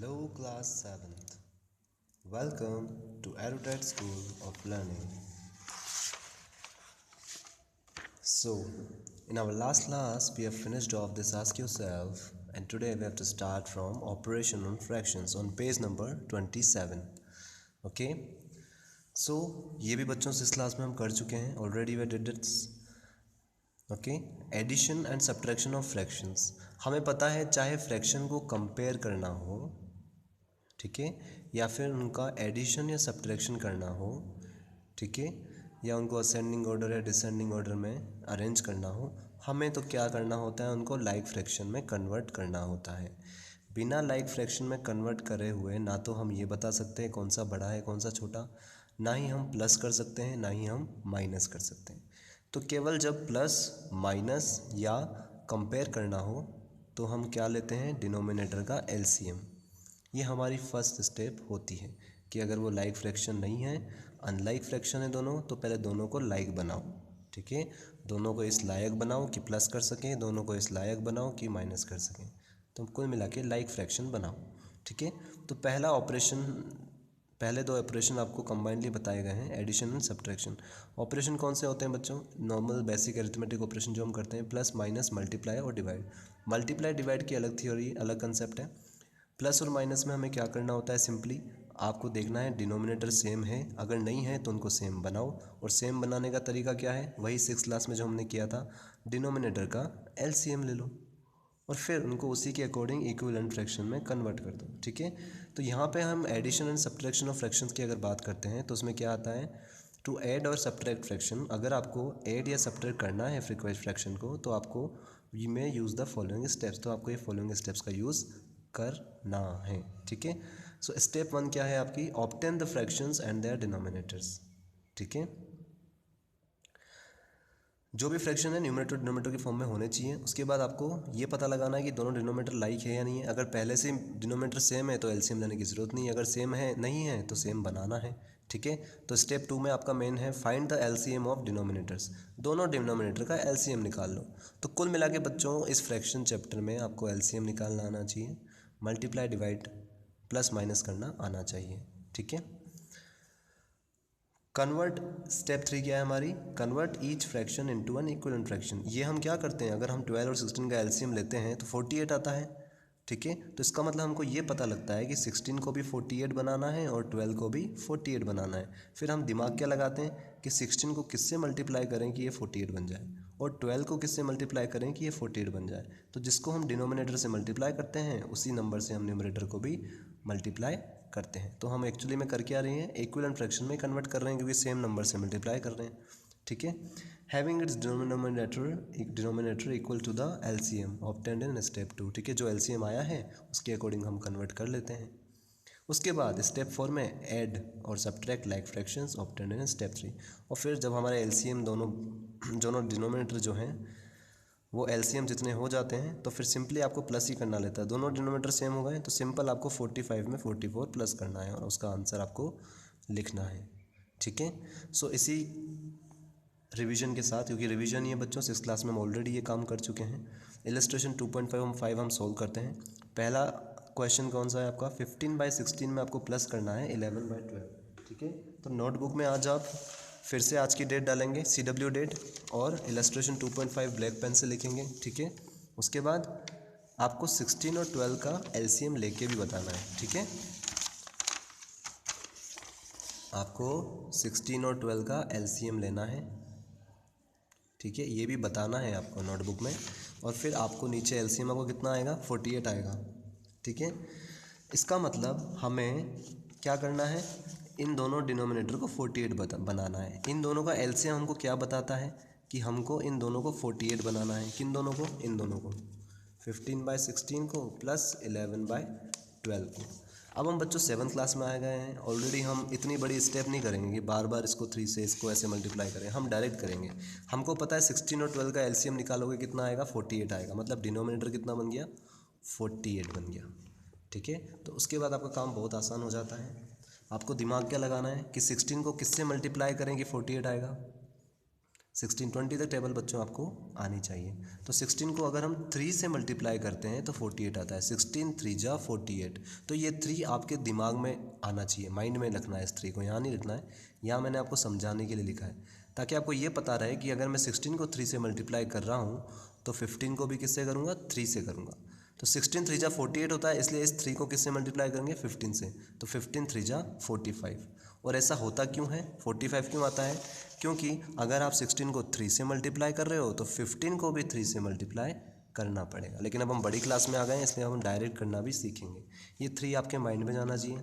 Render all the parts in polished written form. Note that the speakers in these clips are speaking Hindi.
Hello, class 7th. Welcome to Erudite School of Learning. So, in our last class, we have finished off this Ask Yourself, and today we have to start from Operation on Fractions on page number 27. Okay? So, ये भी बच्चों से इस क्लास में हम कर चुके हैं. Already we did it. Okay, addition and subtraction of fractions. हमें पता है चाहे फ्रैक्शन को कंपेयर करना हो, ठीक है, या फिर उनका एडिशन या सब्ट्रैक्शन करना हो, ठीक है, या उनको असेंडिंग ऑर्डर या डिसेंडिंग ऑर्डर में अरेंज करना हो, हमें तो क्या करना होता है, उनको लाइक फ्रैक्शन में कन्वर्ट करना होता है. बिना लाइक फ्रैक्शन में कन्वर्ट करे हुए ना तो हम ये बता सकते हैं कौन सा बड़ा है कौन सा छोटा, ना ही हम प्लस कर सकते हैं ना ही हम माइनस कर सकते हैं. तो केवल जब प्लस माइनस या कंपेयर करना हो तो हम क्या लेते हैं, डिनोमिनेटर का एलसीएम. ये हमारी फर्स्ट स्टेप होती है कि अगर वो लाइक फ्रैक्शन नहीं है, अनलाइक फ्रैक्शन है दोनों, तो पहले दोनों को लाइक बनाओ, ठीक है, दोनों को इस लायक बनाओ कि प्लस कर सकें, दोनों को इस लायक बनाओ कि माइनस कर सकें, तो कुल मिला के लाइक फ्रैक्शन बनाओ, ठीक है. तो पहले दो ऑपरेशन आपको कंबाइनली बताए गए हैं, एडिशन एंड सब्ट्रैक्शन. ऑपरेशन कौन से होते हैं बच्चों, नॉर्मल बेसिक अरिथमेटिक ऑपरेशन जो हम करते हैं, प्लस माइनस मल्टीप्लाई और डिवाइड. मल्टीप्लाई डिवाइड की अलग थ्योरी, अलग कंसेप्ट है. प्लस और माइनस में हमें क्या करना होता है, सिंपली आपको देखना है डिनोमिनेटर सेम है, अगर नहीं है तो उनको सेम बनाओ. और सेम बनाने का तरीका क्या है, वही 6th क्लास में जो हमने किया था, डिनोमिनेटर का एलसीएम ले लो और फिर उनको उसी के अकॉर्डिंग इक्विवेलेंट फ्रैक्शन में कन्वर्ट कर दो, ठीक है. तो यहाँ पे हम addition and subtraction of fractions की अगर बात करते हैं तो उसमें क्या आता है, टू ऐड और सब्ट्रैक्ट फ्रैक्शन. अगर आपको ऐड या सब्ट्रैक्ट करना है फ्रैक्शन को तो आपको we may use the following steps, तो आपको ये फॉलोइंग स्टेप्स का यूज़ करना है, ठीक है. सो स्टेप 1 क्या है आपकी, obtain the fractions and their denominators, ठीक है. जो भी फ्रैक्शन है न्यूमरेटर डिनोमिनेटर के फॉर्म में होने चाहिए. उसके बाद आपको ये पता लगाना है कि दोनों डिनोमिनेटर लाइक है या नहीं है. अगर पहले से डिनोमिनेटर सेम है तो एलसीएम लेने की ज़रूरत नहीं है, अगर सेम है नहीं है तो सेम बनाना है, ठीक है. तो स्टेप 2 में आपका मेन है find the LCM of denominators, दोनों डिनोमिनेटर का एलसीएम निकाल लो. तो कुल मिला के बच्चों इस फ्रैक्शन चैप्टर में आपको एलसीएम निकालना आना चाहिए, मल्टीप्लाई डिवाइड प्लस माइनस करना आना चाहिए, ठीक है. कन्वर्ट, स्टेप 3 क्या है हमारी, convert each fraction into an equivalent fraction. ये हम क्या करते हैं, अगर हम 12 और 16 का एलसीएम लेते हैं तो 48 आता है, ठीक है. तो इसका मतलब हमको ये पता लगता है कि 16 को भी 48 बनाना है और 12 को भी 48 बनाना है. फिर हम दिमाग क्या लगाते हैं कि 16 को किससे मल्टीप्लाई करें कि ये 48 बन जाए और 12 को किससे मल्टीप्लाई करें कि ये 48 बन जाए. तो जिसको हम डिनोमिनेटर से मल्टीप्लाई करते हैं उसी नंबर से हम न्यूमरेटर को भी मल्टीप्लाई करते हैं. तो हम एक्चुअली में कर क्या रहे हैं, इक्विवेलेंट फ्रैक्शन में कन्वर्ट कर रहे हैं क्योंकि सेम नंबर से मल्टीप्लाई कर रहे हैं, ठीक है. Having its denominator equal to the LCM obtained in step 2, ठीक है. जो एलसीएम आया है उसके अकॉर्डिंग हम कन्वर्ट कर लेते हैं. उसके बाद स्टेप 4 में ऐड और subtract like fractions obtained in step 3. और फिर जब हमारे एलसीएम दोनों डिनोमिनेटर जो हैं वो एलसीएम जितने हो जाते हैं तो फिर सिंपली आपको प्लस ही करना लेता है. दोनों डिनोमिनेटर सेम हो गए तो सिंपल आपको 45 में 44 प्लस करना है और उसका आंसर आपको लिखना है, ठीक है. सो इसी रिवीजन के साथ, क्योंकि रिवीजन ये बच्चों 6th क्लास में हम ऑलरेडी ये काम कर चुके हैं. इलस्ट्रेशन 2.5 हम सोल्व करते हैं. पहला क्वेश्चन कौन सा है आपका, 15/16 में आपको प्लस करना है 11/12, ठीक है. तो नोटबुक में आज आप फिर से आज की डेट डालेंगे, CW डेट, और इलस्ट्रेशन 2.5 ब्लैक पेन से लिखेंगे, ठीक है. उसके बाद आपको 16 और 12 का एलसीएम लेके भी बताना है, ठीक है. आपको 16 और 12 का एलसीएम लेना है, ठीक है, ये भी बताना है आपको नोटबुक में. और फिर आपको नीचे एलसीएम आपको कितना आएगा, 48 आएगा, ठीक है. इसका मतलब हमें क्या करना है, इन दोनों डिनोमिनेटर को 48 बनाना है. इन दोनों का एलसीएम हमको क्या बताता है कि हमको इन दोनों को 48 बनाना है. किन दोनों को, इन दोनों को, 15/16 को प्लस 11/12 को. अब हम बच्चों 7th क्लास में आ गए हैं ऑलरेडी. हम इतनी बड़ी स्टेप नहीं करेंगे कि बार बार इसको 3 से इसको ऐसे मल्टीप्लाई करें, हम डायरेक्ट करेंगे. हमको पता है 16 और 12 का एलसीएम निकालोगे कितना आएगा, 48 आएगा. मतलब डिनोमिनेटर कितना बन गया, 48 बन गया, ठीक है. तो उसके बाद आपका काम बहुत आसान हो जाता है. आपको दिमाग क्या लगाना है कि 16 को किससे मल्टीप्लाई करें कि 48 आएगा, 16 20 तक टेबल बच्चों आपको आनी चाहिए। तो 16 को अगर हम 3 से मल्टीप्लाई करते हैं तो 48 आता है। 16 3 जा 48। तो ये 3 आपके दिमाग में आना चाहिए, माइंड में रखना है इस 3 को, यहाँ नहीं लिखना है, यहाँ मैंने आपको समझाने के लिए लिखा है ताकि आपको ये पता रहे कि अगर मैं 16 को 3 से मल्टीप्लाई कर रहा हूँ तो 15 को भी किससे करूँगा, 3 से करूँगा। तो 16 3 जा 48 होता है, इसलिए इस 3 को किससे मल्टीप्लाई करेंगे, 15 से। तो 15 3 जा 45। और ऐसा होता क्यों है, 45 क्यों आता है, क्योंकि अगर आप 16 को 3 से मल्टीप्लाई कर रहे हो तो 15 को भी 3 से मल्टीप्लाई करना पड़ेगा। लेकिन अब हम बड़ी क्लास में आ गए हैं, इसलिए हम डायरेक्ट करना भी सीखेंगे। ये 3 आपके माइंड में जाना चाहिए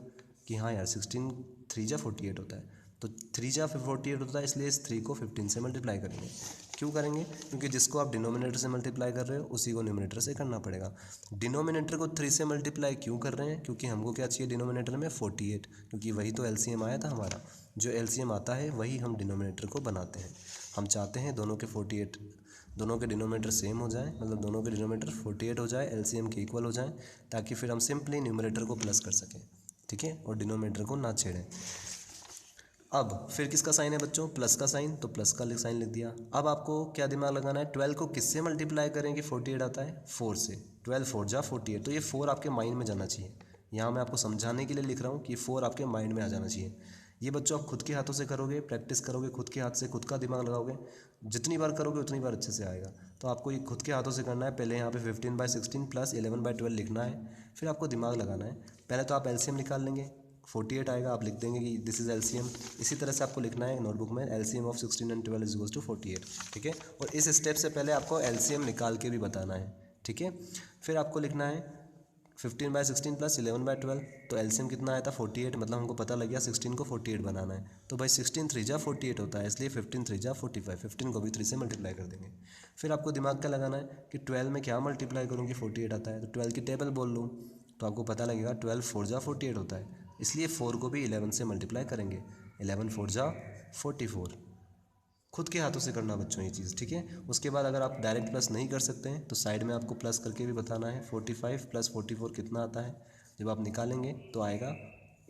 कि हाँ यार 16 3 जा 48 होता है, तो 3 जा 48 होता है, इसलिए इस 3 को 15 से मल्टीप्लाई करेंगे। क्यों करेंगे, क्योंकि जिसको आप डिनोमिनेटर से मल्टीप्लाई कर रहे हो उसी को न्यूमरेटर से करना पड़ेगा। डिनोमिनेटर को 3 से मल्टीप्लाई क्यों कर रहे हैं, क्योंकि हमको क्या चाहिए डिनोमिनेटर में 48, क्योंकि वही तो एलसीएम आया था हमारा। जो एलसीएम आता है वही हम डिनोमिनेटर को बनाते हैं। हम चाहते हैं दोनों के 48, दोनों के डिनोमिनेटर सेम हो जाए, मतलब दोनों के डिनोमिनेटर 48 हो जाए, एलसीएम के इक्वल हो जाए, ताकि फिर हम सिंपली न्यूमरेटर को प्लस कर सकें, ठीक है, और डिनोमिनेटर को ना छेड़ें। अब फिर किसका साइन है बच्चों, प्लस का साइन, तो प्लस का साइन लिख दिया। अब आपको क्या दिमाग लगाना है, 12 को किससे मल्टीप्लाई करें कि 48 आता है, 4 से। 12 4 जा 48, तो ये 4 आपके माइंड में जाना चाहिए। यहाँ मैं आपको समझाने के लिए लिख रहा हूँ कि 4 आपके माइंड में आ जाना चाहिए। ये बच्चों आप खुद के हाथों से करोगे, प्रैक्टिस करोगे, खुद के हाथ से खुद का दिमाग लगाओगे, जितनी बार करोगे उतनी बार अच्छे से आएगा। तो आपको ये खुद के हाथों से करना है। पहले यहाँ पे 15/16 प्लस 11/12 लिखना है, फिर आपको दिमाग लगाना है। पहले तो आप एलसीएम निकाल लेंगे, 48 आएगा, आप लिख देंगे कि दिस इज़ एलसीएम। इसी तरह से आपको लिखना है नोटबुक में, LCM of 16 and 12 is equals to 48, ठीक है। और इस स्टेप से पहले आपको एलसीएम निकाल के भी बताना है, ठीक है। फिर आपको लिखना है 15/16 प्लस 11/12, तो एलसीएम कितना आया था 48, मतलब हमको पता लग गया 16 को 48 बनाना है। तो भाई 16 3 जा 48 होता है, इसलिए 15 3 जा 45, 15 को भी 3 से मल्टीप्लाई कर देंगे। फिर आपको दिमाग क्या लगाना है कि 12 में क्या मल्टीप्लाई करूँ कि 48 आता है, तो 12 की टेबल बोल लूँ तो आपको पता लगेगा 12 4 जा 48 होता है, इसलिए 4 को भी 11 से मल्टीप्लाई करेंगे। 11 4 जा 44। खुद के हाथों से करना बच्चों ये चीज़, ठीक है। उसके बाद अगर आप डायरेक्ट प्लस नहीं कर सकते हैं तो साइड में आपको प्लस करके भी बताना है। 45 प्लस 44 कितना आता है, जब आप निकालेंगे तो आएगा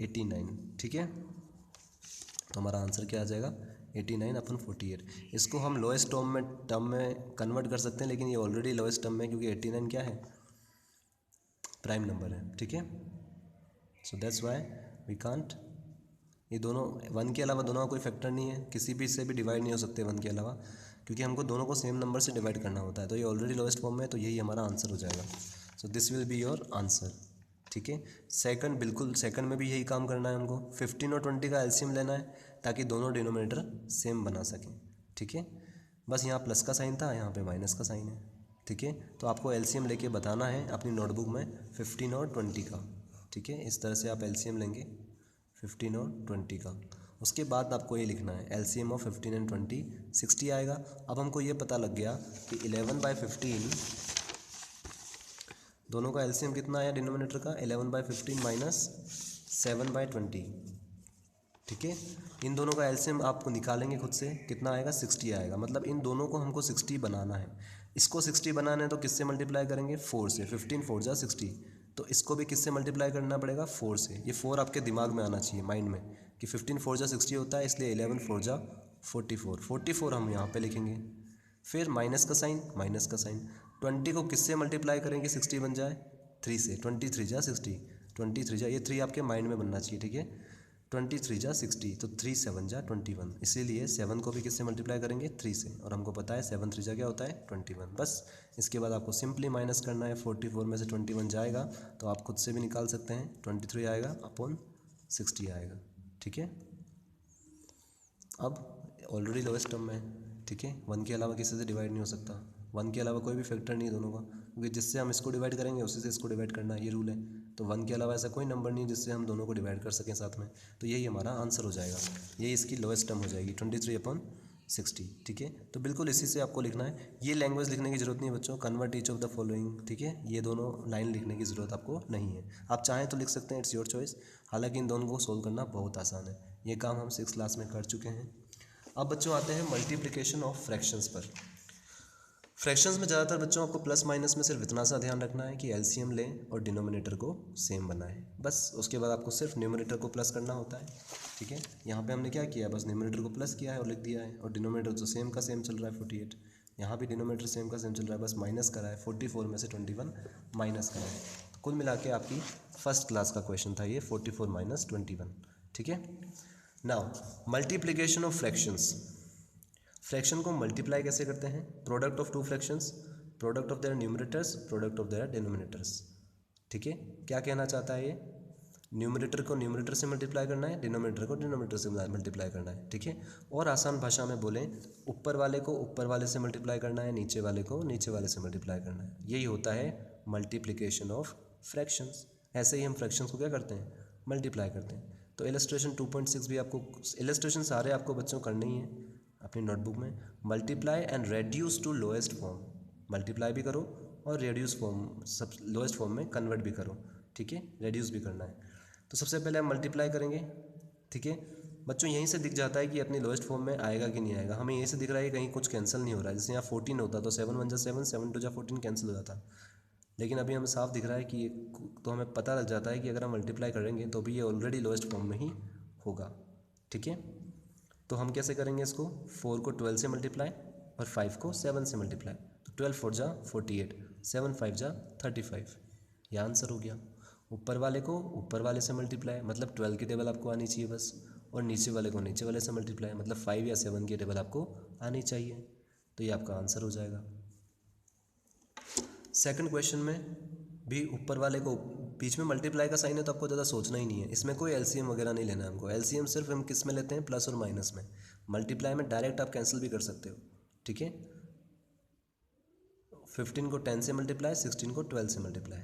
89, ठीक है। तो हमारा आंसर क्या आ जाएगा 89/48। इसको हम लोएस्ट टर्म में कन्वर्ट कर सकते हैं, लेकिन ये ऑलरेडी लोएस्ट टर्म में, क्योंकि 89 क्या है, प्राइम नंबर है, ठीक है। So that's why we can't, ये दोनों 1 के अलावा दोनों का कोई फैक्टर नहीं है, किसी भी से भी डिवाइड नहीं हो सकते 1 के अलावा, क्योंकि हमको दोनों को सेम नंबर से डिवाइड करना होता है। तो ये ऑलरेडी लोएस्ट फॉर्म में है, तो यही हमारा आंसर हो जाएगा। So this will be your answer, ठीक है। सेकंड, बिल्कुल सेकंड में भी यही काम करना है हमको। 15 और 20 का एलसीएम लेना है ताकि दोनों डिनोमिनेटर सेम बना सकें, ठीक है। बस यहाँ प्लस का साइन था, यहाँ पे माइनस का साइन है, ठीक है। तो आपको एलसीएम लेके बताना है अपनी नोटबुक में 15 और 20 का, ठीक है। इस तरह से आप एलसीएम लेंगे 15 और 20 का। उसके बाद आपको ये लिखना है एलसीएम ऑफ 15 एंड 20 60 आएगा। अब हमको ये पता लग गया कि 11/15 दोनों का एलसीएम कितना आया डिनोमिनेटर का, 11/15 माइनस 7/20, ठीक है। इन दोनों का एलसीएम आपको निकालेंगे खुद से, कितना आएगा 60 आएगा। मतलब इन दोनों को हमको 60 बनाना है। इसको 60 बनाना है तो किससे मल्टीप्लाई करेंगे, 4 से। 15 4 जा 60, तो इसको भी किससे मल्टीप्लाई करना पड़ेगा, 4 से। ये 4 आपके दिमाग में आना चाहिए, माइंड में, कि 15 4 जा 60 होता है, इसलिए 11 4 जा 44। 44 हम यहाँ पे लिखेंगे। फिर माइनस का साइन, माइनस का साइन। 20 को किससे मल्टीप्लाई करेंगे 60 बन जाए, 3 से। 20 3 जा 60, 20 3 जा, ये 3 आपके माइंड में बनना चाहिए, ठीक है। 20 3 जा 60, तो 3 7 जा 21, इसीलिए 7 को भी किससे मल्टीप्लाई करेंगे, 3 से। और हमको पता है 7 3 जा क्या होता है 21। बस इसके बाद आपको सिंपली माइनस करना है। 44 में से 21 जाएगा तो आप खुद से भी निकाल सकते हैं, 23 आएगा अपॉन 60 आएगा, ठीक है। अब ऑलरेडी लोएस्ट टर्म में, ठीक है। 1 के अलावा किसी से डिवाइड नहीं हो सकता, 1 के अलावा कोई भी फैक्टर नहीं है दोनों का, क्योंकि जिससे हम इसको डिवाइड करेंगे उसी से इसको डिवाइड करना, ये रूल है। तो 1 के अलावा ऐसा कोई नंबर नहीं है जिससे हम दोनों को डिवाइड कर सकें साथ में, तो यही हमारा आंसर हो जाएगा। यही इसकी लोएस्ट टर्म हो जाएगी 23/60, ठीक है। तो बिल्कुल इसी से आपको लिखना है। ये लैंग्वेज लिखने की ज़रूरत नहीं है बच्चों, convert each of the following, ठीक है। ये दोनों लाइन लिखने की ज़रूरत आपको नहीं है, आप चाहें तो लिख सकते हैं, इट्स योर चॉइस। हालांकि इन दोनों को सोल्व करना बहुत आसान है, ये काम हम 6th क्लास में कर चुके हैं। अब बच्चों आते हैं मल्टीप्लिकेशन ऑफ फ्रैक्शंस पर। फ्रैक्शंस में ज़्यादातर बच्चों आपको प्लस माइनस में सिर्फ इतना सा ध्यान रखना है कि एलसीएम लें और डिनोमिनेटर को सेम बनाएं, बस उसके बाद आपको सिर्फ न्यूमरेटर को प्लस करना होता है। ठीक है, यहाँ पे हमने क्या किया, बस न्यूमरेटर को प्लस किया है और लिख दिया है, और डिनोमिनेटर तो सेम का सेम चल रहा है 48, यहाँ भी डिनोमिनेटर सेम का सेम चल रहा है, बस माइनस करा है, 44 में से 21 माइनस करा है। तो कुल मिला के आपकी फर्स्ट क्लास का क्वेश्चन था ये 44 माइनस 21। ठीक है, now multiplication of fractions. Fraction को मल्टीप्लाई कैसे करते हैं, product of two fractions, product of their numerators, product of their denominators. ठीक है, क्या कहना चाहता है ये, न्यूमरेटर को न्यूमरेटर से मल्टीप्लाई करना है, डिनोमिनेटर को डिनोमिनेटर से मल्टीप्लाई करना है। ठीक है, और आसान भाषा में बोलें, ऊपर वाले को ऊपर वाले से मल्टीप्लाई करना है, नीचे वाले को नीचे वाले से मल्टीप्लाई करना है, यही होता है मल्टीप्लिकेशन ऑफ फ्रैक्शंस। ऐसे ही हम फ्रैक्शंस को क्या करते हैं, मल्टीप्लाई करते हैं। तो इलस्ट्रेशन 2.6 भी आपको, इलस्ट्रेशन सारे आपको बच्चों करने ही है अपनी नोटबुक में। Multiply and reduce to lowest form, multiply भी करो और रेड्यूस फॉर्म, सब लोएस्ट फॉर्म में कन्वर्ट भी करो। ठीक है, रेड्यूस भी करना है। तो सबसे पहले हम मल्टीप्लाई करेंगे। ठीक है बच्चों, यहीं से दिख जाता है कि अपनी लोएस्ट फॉर्म में आएगा कि नहीं आएगा, हमें यहीं से दिख रहा है कि कहीं कुछ कैंसिल नहीं हो रहा है। जैसे यहाँ 14 होता तो 7 1 जा 7, 7 2 जा 14 कैंसिल हो जाता, लेकिन अभी हमें साफ दिख रहा है कि ये, तो हमें पता लग जाता है कि अगर हम मल्टीप्लाई करेंगे तो भी ये ऑलरेडी लोएस्ट फॉर्म में ही होगा। ठीक है, तो हम कैसे करेंगे इसको, 4 को 12 से मल्टीप्लाई और 5 को 7 से मल्टीप्लाई, तो 12 4 जा 48, 7 5 जा 35, यह आंसर हो गया। ऊपर वाले को ऊपर वाले से मल्टीप्लाई, मतलब 12 की टेबल आपको आनी चाहिए बस, और नीचे वाले को नीचे वाले से मल्टीप्लाई, मतलब 5 या 7 की टेबल आपको आनी चाहिए, तो ये आपका आंसर हो जाएगा। सेकंड क्वेश्चन में भी ऊपर वाले को, बीच में मल्टीप्लाई का साइन है तो आपको ज़्यादा सोचना ही नहीं है, इसमें कोई एलसीएम वगैरह नहीं लेना है हमको। एलसीएम सिर्फ हम किस में लेते हैं, प्लस और माइनस में। मल्टीप्लाई में डायरेक्ट आप कैंसिल भी कर सकते हो। ठीक है, 15 को 10 से मल्टीप्लाई, 16 को 12 से मल्टीप्लाई।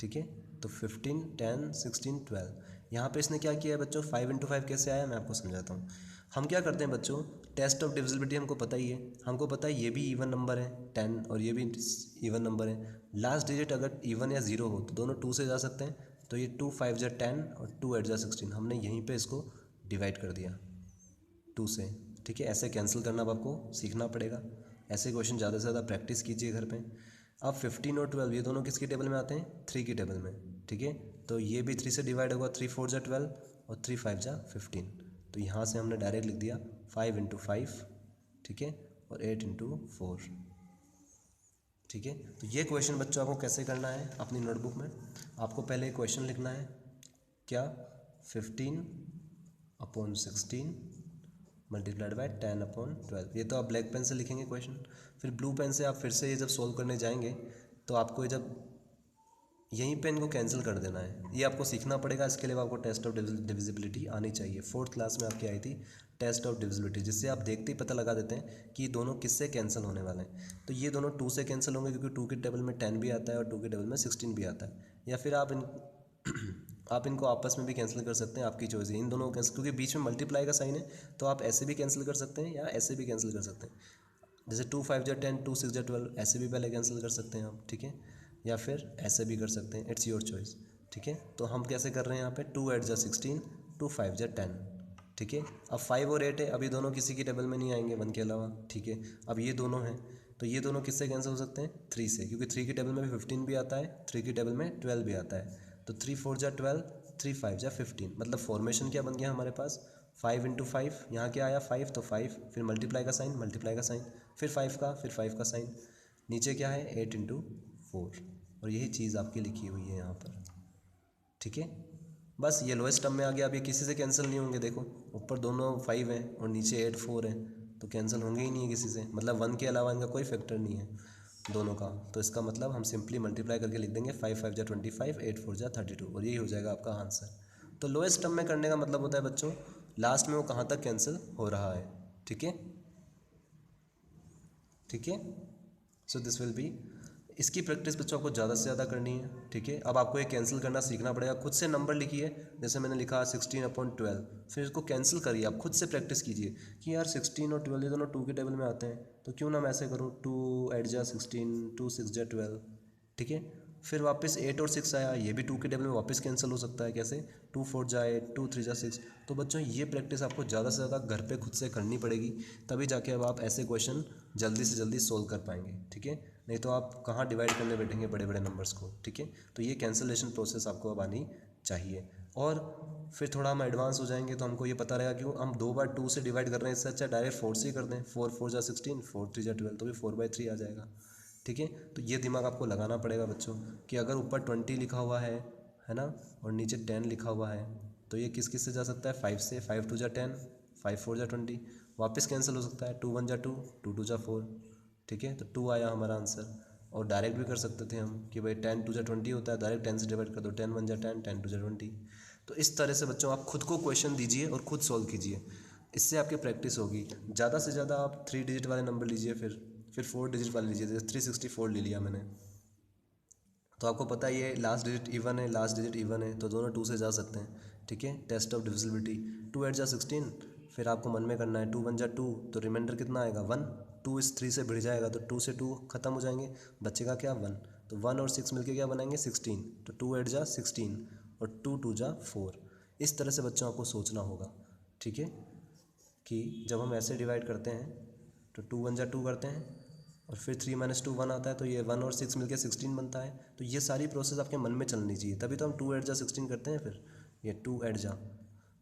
ठीक है, तो 15 10 16 12। यहाँ पे इसने क्या किया है बच्चों, 5 × 5 कैसे आया, मैं आपको समझाता हूँ। हम क्या करते हैं बच्चों, टेस्ट ऑफ डिविजिबिलिटी हमको पता ही है, हमको पता है ये भी इवन नंबर है 10 और ये भी इवन नंबर है। लास्ट डिजिट अगर इवन या 0 हो तो दोनों 2 से जा सकते हैं, तो ये 2 5 जा 10 और 2 8 जा 16, हमने यहीं पे इसको डिवाइड कर दिया 2 से। ठीक है, ऐसे कैंसिल करना अब आपको सीखना पड़ेगा। ऐसे क्वेश्चन ज़्यादा से ज़्यादा प्रैक्टिस कीजिए घर पे। अब 15 और 12 ये दोनों किसकी टेबल में आते हैं, 3 की टेबल में। ठीक है, तो ये भी 3 से डिवाइड होगा, 3 4 जा 12 और 3 5 जा 15, तो यहाँ से हमने डायरेक्ट लिख दिया 5 × 5। ठीक है, और 8 × 4। ठीक है, तो ये क्वेश्चन बच्चों आपको कैसे करना है, अपनी नोटबुक में आपको पहले क्वेश्चन लिखना है, क्या 15/16 मल्टीप्लाइड बाय 10/12। ये तो आप ब्लैक पेन से लिखेंगे क्वेश्चन, फिर ब्लू पेन से आप फिर से ये जब सोल्व करने जाएंगे तो आपको ये जब यहीं पे इनको कैंसिल कर देना है, ये आपको सीखना पड़ेगा। इसके लिए आपको टेस्ट ऑफ डिविजिबिलिटी आनी चाहिए, 4th क्लास में आपकी आई थी टेस्ट ऑफ डिविजिबिलिटी, जिससे आप देखते ही पता लगा देते हैं कि ये दोनों किससे कैंसिल होने वाले हैं। तो ये दोनों 2 से कैंसिल होंगे, क्योंकि 2 की टेबल में 10 भी आता है और 2 की टेबल में 16 भी आता है। या फिर आप आप इनको आपस में भी कैंसिल कर सकते हैं, आपकी चॉइस है। इन दोनों को कैंसिल, क्योंकि बीच में मल्टीप्लाई का साइन है, तो आप ऐसे भी कैंसिल कर सकते हैं या ऐसे भी कैंसिल कर सकते हैं। जैसे 2 5 जा 10, 2 6 जा 12, ऐसे भी पहले कैंसिल कर सकते हैं आप। ठीक है, या फिर ऐसे भी कर सकते हैं, इट्स योर चॉइस। ठीक है, तो हम कैसे कर रहे हैं यहाँ पे, 2 8 जा 16, 2 5 जा 10। ठीक है, अब 5 और 8 है, अभी दोनों किसी की टेबल में नहीं आएंगे 1 के अलावा। ठीक है, अब ये दोनों हैं, तो ये दोनों किससे कैंसिल हो सकते हैं, 3 से, क्योंकि 3 की टेबल में भी 15 भी आता है, 3 की टेबल में 12 भी आता है। तो 3 4 जा 12, 3 5 जा 15, मतलब फॉर्मेशन क्या बन गया हमारे पास, 5 × 5, यहाँ क्या आया 5, तो 5, फिर मल्टीप्लाई का साइन, मल्टीप्लाई का साइन, फिर 5 का, फिर 5 का साइन, नीचे क्या है 8 × 4, और यही चीज़ आपकी लिखी हुई है यहाँ पर। ठीक है, बस ये लोएस्ट टर्म में आ गया। अब ये किसी से कैंसिल नहीं होंगे, देखो ऊपर दोनों 5 हैं और नीचे 8 4 है, तो कैंसिल होंगे ही नहीं है किसी से, मतलब 1 के अलावा इनका कोई फैक्टर नहीं है दोनों का। तो इसका मतलब हम सिंपली मल्टीप्लाई करके लिख देंगे 5 5 जा 25, 8 4 जा 32, और यही हो जाएगा आपका आंसर। तो लोएस्ट टर्म में करने का मतलब होता है बच्चों, लास्ट में वो कहाँ तक कैंसिल हो रहा है। ठीक है, ठीक है, सो दिस विल बी, इसकी प्रैक्टिस बच्चों आपको ज़्यादा से ज़्यादा करनी है। ठीक है, अब आपको ये कैंसिल करना सीखना पड़ेगा, खुद से नंबर लिखिए, जैसे मैंने लिखा 16/12, फिर इसको कैंसिल करिए, आप खुद से प्रैक्टिस कीजिए कि यार 16 और 12 ये दोनों 2 के टेबल में आते हैं, तो क्यों ना मैं ऐसे करूँ, 2 8 जा 16, 2 6 जा 12। ठीक है, फिर वापस 8 और 6 आया, ये भी 2 के टेबल में वापस कैंसिल हो सकता है, कैसे, 2 4 जा 8, 2 3 जा 6। तो बच्चों ये प्रैक्टिस आपको ज़्यादा से ज़्यादा घर पे खुद से करनी पड़ेगी, तभी जाके अब आप ऐसे क्वेश्चन जल्दी से जल्दी सोल्व कर पाएंगे, ठीक है। नहीं तो आप कहाँ डिवाइड करने बैठेंगे बड़े बड़े नंबर्स को, ठीक है। तो ये कैंसलेशन प्रोसेस आपको अब आनी चाहिए। और फिर थोड़ा हम एडवांस हो जाएंगे तो हमको ये पता रहेगा कि हम 2 बार 2 से डिवाइड कर रहे हैं, इससे अच्छा डायरेक्ट 4 से ही कर दें। 4 4 जा 16, 4 3 जा 12, तो भी 4/3 आ जाएगा, ठीक है। तो ये दिमाग आपको लगाना पड़ेगा बच्चों कि अगर ऊपर 20 लिखा हुआ है ना, और नीचे 10 लिखा हुआ है, तो ये किस किस से जा सकता है, 5 से। 5 2 जा 10, 5 4 जा 20, वापस कैंसिल हो सकता है। 2 1 जा 2, 2 2 जा 4, ठीक है। तो 2 आया हमारा आंसर। और डायरेक्ट भी कर सकते थे हम कि भाई 10 2 जा 20 होता है, डायरेक्ट 10 से डिवाइड कर दो। 10 1 जा 10, 10 2 जा 20। तो इस तरह से बच्चों आप खुद को क्वेश्चन दीजिए और खुद सॉल्व कीजिए, इससे आपकी प्रैक्टिस होगी। ज़्यादा से ज़्यादा आप 3 डिजिट वाले नंबर लीजिए, फिर 4 डिजिट वाले लीजिए। जैसे 364 ले लिया मैंने, तो आपको पता है ये लास्ट डिजिट इवन है, लास्ट डिजिट इवन है, तो दोनों 2 से जा सकते हैं, ठीक है। टेस्ट ऑफ डिविजिबिलिटी, 2 8 जा 16, फिर आपको मन में करना है 2 1 जा 2, तो रिमाइंडर कितना आएगा 1। 2 इस 3 से भिड़ जाएगा, तो 2 से 2 खत्म हो जाएंगे, बचेगा क्या 1। तो 1 और 6 मिलके क्या बनाएंगे 16, तो 2 8 जा 16 और 2 2 जा 4। इस तरह से बच्चों आपको सोचना होगा, ठीक है, कि जब हम ऐसे डिवाइड करते हैं तो 2 1 जा 2 करते हैं, और फिर 3 - 2 1 आता है, तो ये 1 और 6 मिलके 16 बनता है। तो ये सारी प्रोसेस आपके मन में चलनी चाहिए, तभी तो हम 2 8 जा 16 करते हैं। फिर ये 2 8 जा,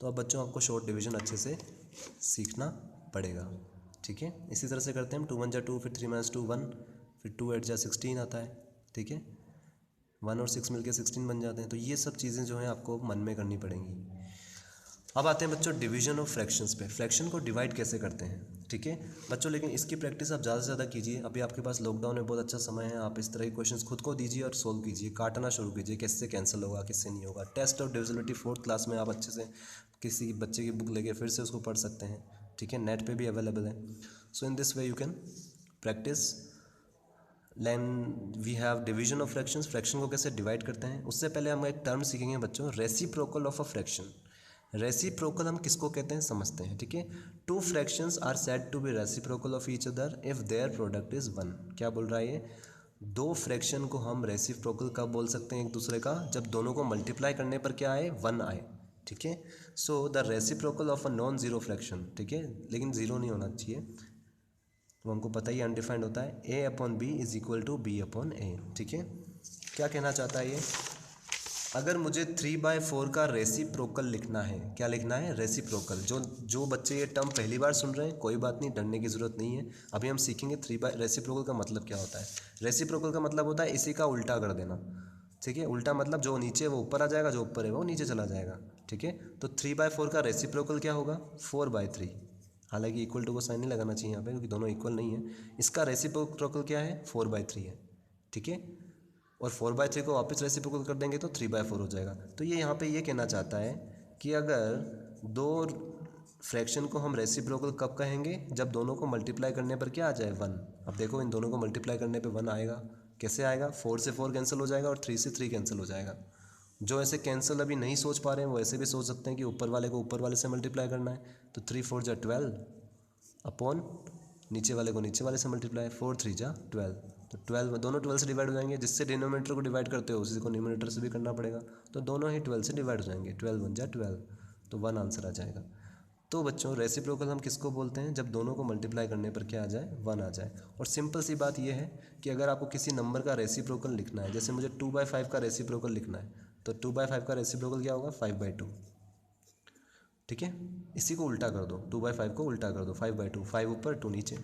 तो अब बच्चों आपको शॉर्ट डिवीजन अच्छे से सीखना पड़ेगा, ठीक है। इसी तरह से करते हैं हम 2 1 जा 2, फिर 3 - 2 1, फिर 2 8 जा 16 आता है, ठीक है। 1 और 6 मिलके 16 बन जाते हैं। तो ये सब चीज़ें जो हैं आपको मन में करनी पड़ेंगी। अब आते हैं बच्चों डिवीजन ऑफ फ्रैक्शंस पे। फ्रैक्शन को डिवाइड कैसे करते हैं, ठीक है बच्चों। लेकिन इसकी प्रैक्टिस आप ज़्यादा से ज़्यादा कीजिए। अभी आपके पास लॉकडाउन में बहुत अच्छा समय है, आप इस तरह के क्वेश्चंस खुद को दीजिए और सोल्व कीजिए, काटना शुरू कीजिए, किससे कैंसिल होगा किससे नहीं होगा। Test of divisibility 4th class में आप अच्छे से किसी बच्चे की बुक लेके फिर से उसको पढ़ सकते हैं, ठीक है। नेट पर भी अवेलेबल है। So in this way you can practise. Then we have division of fractions. Fraction को कैसे डिवाइड करते हैं, उससे पहले हम एक टर्म सीखेंगे बच्चों, reciprocal of a fraction. Reciprocal हम किसको कहते हैं समझते हैं, ठीक है। 2 fractions are said to be reciprocal of each other if their product is 1। क्या बोल रहा है ये, 2 फ्रैक्शन को हम रेसिप्रोकल कब बोल सकते हैं एक दूसरे का, जब दोनों को मल्टीप्लाई करने पर क्या आए 1 आए, ठीक है। So the reciprocal of a non zero fraction, ठीक है, लेकिन जीरो नहीं होना चाहिए, वो हमको पता ही अनडिफाइंड होता है। a/b is equal to b/a, ठीक है। क्या कहना चाहता है ये, अगर मुझे 3/4 का रेसिप्रोकल लिखना है, क्या लिखना है रेसिप्रोकल। जो बच्चे ये टर्म पहली बार सुन रहे हैं कोई बात नहीं, डरने की ज़रूरत नहीं है। अभी हम सीखेंगे रेसिप्रोकल का मतलब क्या होता है। रेसिप्रोकल का मतलब होता है इसी का उल्टा कर देना, ठीक है। उल्टा मतलब जो नीचे वो ऊपर आ जाएगा, जो ऊपर है वो नीचे चला जाएगा, ठीक है। तो 3/4 का रेसिप्रोकल क्या होगा 4/3। हालांकि इक्वल टू को साइन नहीं लगाना चाहिए यहाँ पे क्योंकि दोनों इक्वल नहीं है। इसका रेसिप्रोकल क्या है 4/3 है, ठीक है। और 4/3 को वापस रेसिप्रोकल कर देंगे तो 3/4 हो जाएगा। तो ये यहाँ पे ये कहना चाहता है कि अगर 2 फ्रैक्शन को हम रेसिप्रोकल कब कहेंगे, जब दोनों को मल्टीप्लाई करने पर क्या आ जाए 1। अब देखो इन दोनों को मल्टीप्लाई करने पे 1 आएगा, कैसे आएगा 4 से 4 कैंसिल हो जाएगा और 3 से 3 कैंसिल हो जाएगा। जो ऐसे कैंसिल अभी नहीं सोच पा रहे हैं वो ऐसे भी सोच सकते हैं कि ऊपर वाले को ऊपर वाले से मल्टीप्लाई करना है, तो 3 4 जा 12 अपॉन नीचे वाले को नीचे वाले से मल्टीप्लाई, 4 3 जा 12, तो 12 दोनों 12 से डिवाइड हो जाएंगे। जिससे डिनोमिनेटर को डिवाइड करते हो उसी को न्यूमरेटर से भी करना पड़ेगा, तो दोनों ही 12 से डिवाइड हो जाएंगे। 12 1 जा 12, तो 1 आंसर आ जाएगा। तो बच्चों रेसिप्रोकल हम किसको बोलते हैं, जब दोनों को मल्टीप्लाई करने पर क्या आ जाए 1 आ जाए। और सिंपल सी बात यह है कि अगर आपको किसी नंबर का रेसिप्रोकल लिखना है, जैसे मुझे 2/5 का रेसिप्रोकल लिखना है, तो 2/5 का रेसिप्रोकल क्या होगा 5/2, ठीक है। इसी को उल्टा कर दो, 2/5 को उल्टा कर दो, 5/2, 5 ऊपर 2 नीचे,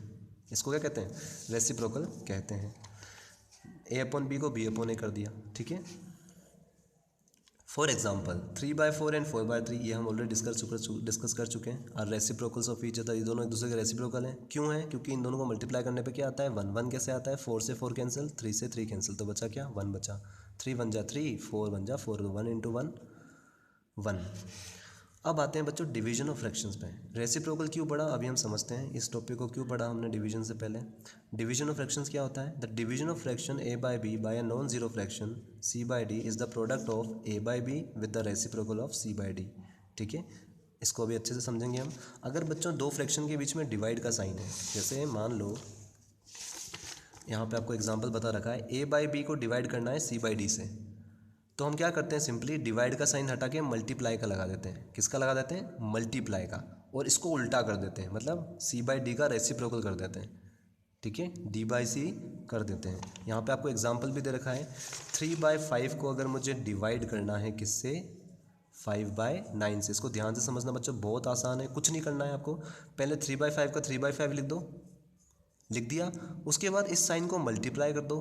इसको क्या कहते हैं रेसिप्रोकल कहते हैं। a/b को b/a कर दिया, ठीक है। फॉर एग्जाम्पल 3/4 एंड 4/3 ये हम ऑलरेडी डिस्कस कर चुके हैं। और रेसिप्रोकल्स ऑफ ईच अदर, ये दोनों एक दूसरे के रेसिप्रोकल हैं। क्यों है, क्योंकि इन दोनों को मल्टीप्लाई करने पे क्या आता है 1 1 कैसे आता है 4 से 4 कैंसिल, 3 से 3 कैंसिल, तो बचा क्या 1 बचा। 3 1 जा 3, 4 1 जा 4, 1 इंटू 1 1। अब आते हैं बच्चों डिवीजन ऑफ फ्रैक्शंस पे। रेसिप्रोकल क्यों पढ़ा अभी हम समझते हैं, इस टॉपिक को क्यों पढ़ा हमने डिवीजन से पहले। डिवीजन ऑफ फ्रैक्शंस क्या होता है, the division of fraction a/b by a non zero fraction c/d is the product of a/b with the reciprocal of c/d, ठीक है। इसको अभी अच्छे से समझेंगे हम। अगर बच्चों 2 फ्रैक्शन के बीच में डिवाइड का साइन है, जैसे मान लो यहाँ पे आपको एग्जाम्पल बता रखा है a/b को डिवाइड करना है c/d से, तो हम क्या करते हैं सिंपली डिवाइड का साइन हटा के मल्टीप्लाई का लगा देते हैं। किसका लगा देते हैं मल्टीप्लाई का, और इसको उल्टा कर देते हैं, मतलब c/d का रेसिप्रोकल कर देते हैं, ठीक है, d/c कर देते हैं। यहाँ पे आपको एग्जांपल भी दे रखा है 3/5 को अगर मुझे डिवाइड करना है किससे 5/9 से। इसको ध्यान से समझना बच्चों, बहुत आसान है, कुछ नहीं करना है आपको। पहले 3/5 का 3/5 लिख दो, लिख दिया। उसके बाद इस साइन को मल्टीप्लाई कर दो।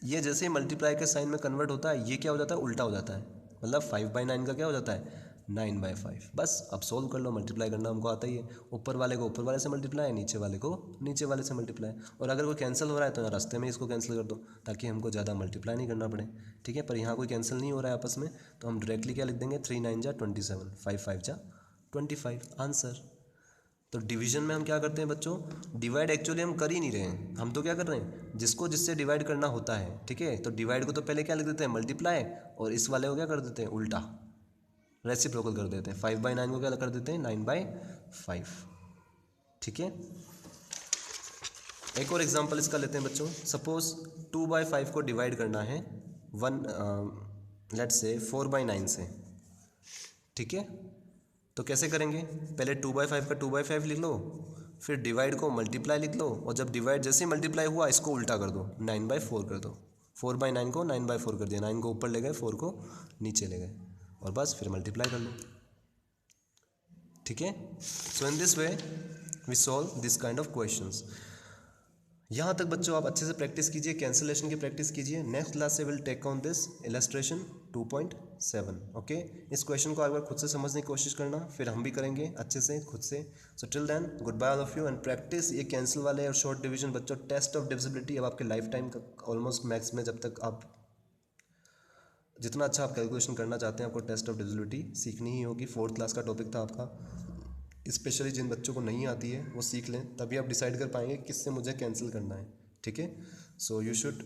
ये जैसे ही मल्टीप्लाई के साइन में कन्वर्ट होता है, ये क्या हो जाता है, उल्टा हो जाता है। मतलब 5/9 का क्या हो जाता है, 9/5। बस अब सोल्व कर लो, मल्टीप्लाई करना हमको आता ही है। ऊपर वाले को ऊपर वाले से मल्टीप्लाई, नीचे वाले को नीचे वाले से मल्टीप्लाई। और अगर कोई कैंसिल हो रहा है तो यहाँ रास्ते में इसको कैंसिल कर दो, ताकि हमको ज़्यादा मल्टीप्लाई नहीं करना पड़े। ठीक है, पर यहाँ कोई कैंसिल नहीं हो रहा है आपस में, तो हम डायरेक्टली क्या लिख देंगे, 3 9 जा 27, 5 5 जा 25, आंसर। तो डिवीजन में हम क्या करते हैं बच्चों, डिवाइड एक्चुअली हम कर ही नहीं रहे हैं, हम तो क्या कर रहे हैं, जिसको जिससे डिवाइड करना होता है। ठीक है, तो डिवाइड को तो पहले क्या लिख देते हैं, मल्टीप्लाई, और इस वाले को क्या कर देते हैं, उल्टा, रेसिप्रोकल कर देते हैं। 5/9 को क्या कर देते हैं, 9/5। ठीक है, एक और एग्जांपल इसका लेते हैं बच्चों। सपोज 2/5 को डिवाइड करना है 1 लेट्स से 4/9 से। ठीक है, तो कैसे करेंगे, पहले 2/5 का 2/5 लिख लो, फिर डिवाइड को मल्टीप्लाई लिख लो, और जब डिवाइड जैसे ही मल्टीप्लाई हुआ इसको उल्टा कर दो, 9/4 कर दो। 4/9 को 9/4 कर दिया, 9 को ऊपर ले गए, 4 को नीचे ले गए, और बस फिर मल्टीप्लाई कर लो। ठीक है, so in this way we solve this kind of questions. यहाँ तक बच्चों आप अच्छे से प्रैक्टिस कीजिए, कैंसिलेशन की प्रैक्टिस कीजिए। नेक्स्ट क्लास से will take on this illustration 2.7। Okay, इस क्वेश्चन को एक बार खुद से समझने की कोशिश करना, फिर हम भी करेंगे अच्छे से खुद से। So till then good bye all of you and practice ये कैंसिल वाले और शॉर्ट डिवीजन बच्चों। टेस्ट ऑफ डिविजिबिलिटी अब आपके लाइफ टाइम का ऑलमोस्ट मैथ्स में, जब तक आप जितना अच्छा आप कैलकुलेशन करना चाहते हैं, आपको टेस्ट ऑफ डिविजिबिलिटी सीखनी ही होगी। 4th क्लास का टॉपिक था आपका, स्पेशली जिन बच्चों को नहीं आती है वो सीख लें, तभी आप डिसाइड कर पाएंगे किससे मुझे कैंसिल करना है। ठीक है, so you should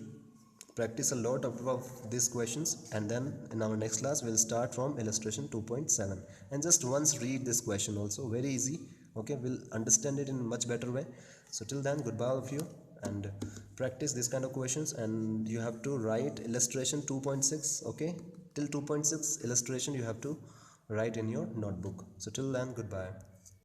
practice a lot of these questions, and then in our next class we'll start from illustration 2.7, and just once read this question also, very easy. Okay, we'll understand it in a much better way. So till then, goodbye all of you, and practice this kind of questions, and you have to write illustration 2.6. okay, till 2.6 illustration you have to write in your notebook. So till then, goodbye.